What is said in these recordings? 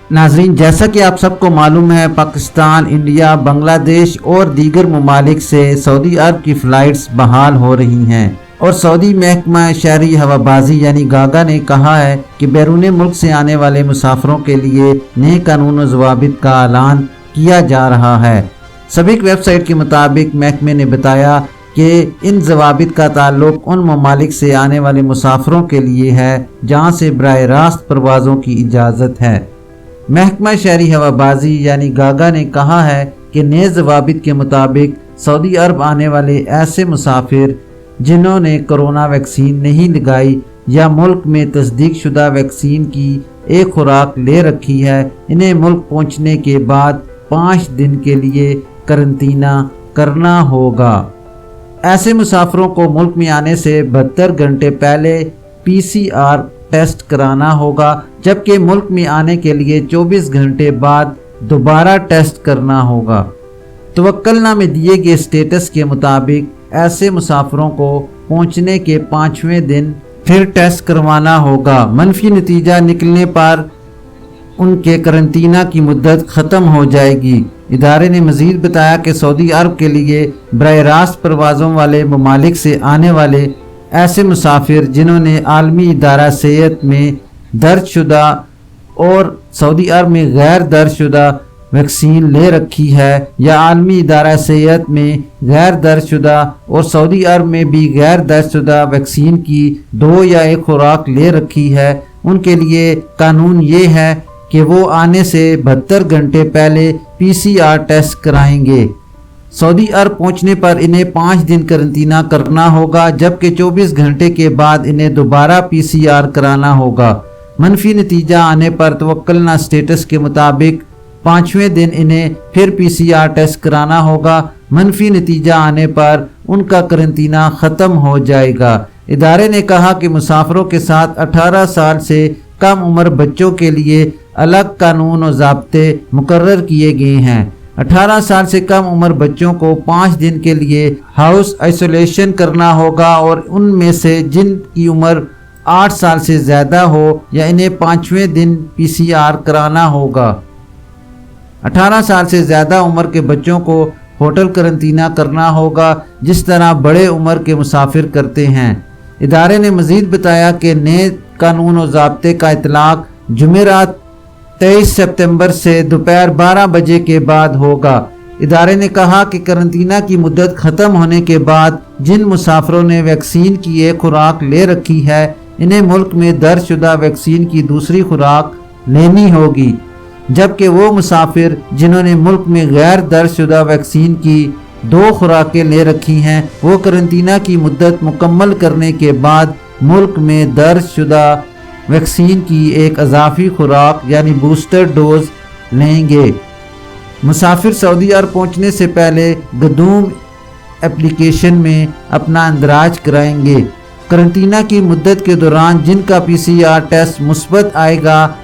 नाज़रीन, जैसा कि आप सबको मालूम है, पाकिस्तान, इंडिया, बांग्लादेश और दीगर ममालिक से सऊदी अरब की फ़्लाइट्स बहाल हो रही हैं और सऊदी महकमा शहरी हवाबाजी यानी गागा ने कहा है कि बैरून मुल्क से आने वाले मुसाफिरों के लिए नए कानून और ज़वाबित का ऐलान किया जा रहा है। सबीक वेबसाइट के मुताबिक महकमे ने बताया कि इन ज़वाबित का ताल्लुक उन ममालिक से आने वाले मुसाफिरों के लिए है जहाँ से बराह रास्त परवाज़ों की इजाज़त है। महकमा शहरी हवाबाजी यानी गागा ने कहा है कि नए ज़वाबित के मुताबिक सऊदी अरब आने वाले ऐसे मुसाफिर जिन्होंने कोरोना वैक्सीन नहीं लगाई या मुल्क में तस्दीक शुदा वैक्सीन की एक खुराक ले रखी है, इन्हें मुल्क पहुँचने के बाद 5 दिन के लिए करंतना करना होगा। ऐसे मुसाफिरों को मुल्क में आने से 72 घंटे पहले PCR टेस्ट कराना होगा, जबकि मुल्क में आने के लिए 24 घंटे बाद दोबारा टेस्ट करना होगा। तवक्कुलनामे में दिए गए स्टेटस के मुताबिक ऐसे मुसाफिरों को पहुंचने के 5वें दिन फिर टेस्ट करवाना होगा। मनफी नतीजा निकलने पर उनके करंतना की मुद्दत ख़त्म हो जाएगी। इदारे ने मज़ीद बताया कि सऊदी अरब के लिए बराह रास्त परवाज़ों वाले ममालिक से आने वाले ऐसे मुसाफिर जिन्होंने आलमी इदारा सेहत में दर्ज शुदा और सऊदी अरब में गैर दर्ज शुदा वैक्सीन ले रखी है या आलमी इदारा सेहत में गैर दर्ज शुदा और सऊदी अरब में भी गैर दर्ज शुदा वैक्सीन की 2 या 1 खुराक ले रखी है, उनके लिए कानून ये है कि वो आने से 72 घंटे पहले PCR टेस्ट कराएंगे। सऊदी अरब पहुंचने पर इन्हें 5 दिन करंतना करना होगा, जबकि 24 घंटे के बाद इन्हें दोबारा PCR कराना होगा। मनफी नतीजा आने पर तवक्कुलनामा स्टेटस के मुताबिक 5वें दिन इन्हें फिर PCR टेस्ट कराना होगा। मनफी नतीजा आने पर उनका करंतना ख़त्म हो जाएगा। इदारे ने कहा कि मुसाफिरों के साथ 18 साल से कम उम्र बच्चों के लिए अलग कानून और ज़ाब्ते मुकर्रर किए गए हैं। 18 साल से कम उम्र बच्चों को 5 दिन के लिए हाउस आइसोलेशन करना होगा और उनमें से जिनकी उम्र 8 साल से ज़्यादा हो या इन्हें 5वें दिन PCR कराना होगा। 18 साल से ज़्यादा उम्र के बच्चों को होटल करंतना करना होगा, जिस तरह बड़े उम्र के मुसाफिर करते हैं। इदारे ने मज़ीद बताया कि नए कानून और ज़ाब्ते का इतलाक़ जुमेरात 23 सितंबर से दोपहर 12 बजे के बाद होगा। इदारे ने कहा कि करंतना की मुद्दत ख़त्म होने के बाद जिन मुसाफिरों ने वैक्सीन की एक खुराक ले रखी है, इन्हें मुल्क में दर्ज शुदा वैक्सीन की दूसरी खुराक लेनी होगी, जबकि वो मुसाफिर जिन्होंने मुल्क में गैर दर्ज शुदा वैक्सीन की 2 खुराकें ले रखी हैं, वो करंतना की मुद्दत मुकम्मल करने के बाद मुल्क में दर्ज शुदा वैक्सीन की एक अजाफी खुराक यानी बूस्टर डोज लेंगे। मुसाफिर सऊदी अरब पहुंचने से पहले गदूम एप्लीकेशन में अपना इंदराज कराएंगे। करंतना की मुद्दत के दौरान जिनका PCR टेस्ट मुस्बत आएगा,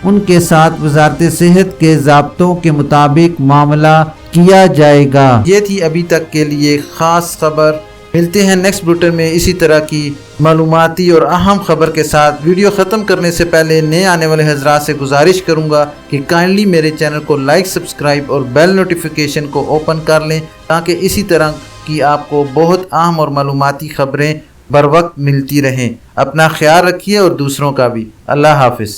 उनके साथ वजारत सेहत के ज़ाब्तों के मुताबिक मामला किया जाएगा। ये थी अभी तक के लिए ख़ास खबर। मिलते हैं नेक्स्ट बुलेटिन में इसी तरह की मालूमाती और अहम खबर के साथ। वीडियो ख़त्म करने से पहले नए आने वाले हज़रात से गुजारिश करूँगा कि काइंडली मेरे चैनल को लाइक, सब्सक्राइब और बेल नोटिफिकेशन को ओपन कर लें, ताकि इसी तरह की आपको बहुत अहम और मालूमाती खबरें बर वक्त मिलती रहें। अपना ख्याल रखिए और दूसरों का भी। अल्लाह हाफिज़।